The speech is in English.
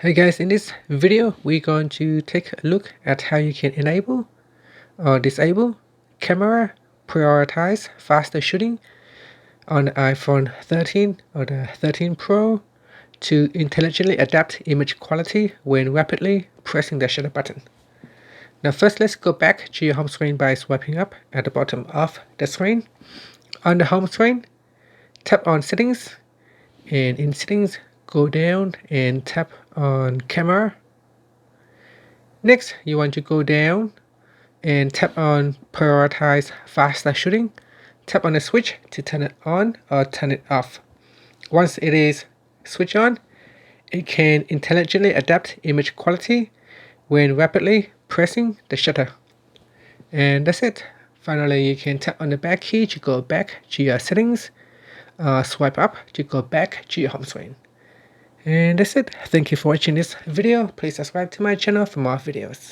Hey guys, in this video we're going to take a look at how you can enable or disable camera prioritize faster shooting on the iPhone 13 or the 13 Pro to intelligently adapt image quality when rapidly pressing the shutter button. Now first let's go back to your home screen by swiping up at the bottom of the screen. On the home screen, tap on settings, and in settings go down and tap on camera. Next, you want to go down and tap on prioritize faster shooting. Tap on the switch to turn it on or turn it off. Once it is switched on, it can intelligently adapt image quality when rapidly pressing the shutter. And that's it. Finally, you can tap on the back key to go back to your settings. Swipe up to go back to your home screen. And that's it. Thank you for watching this video. Please subscribe to my channel for more videos.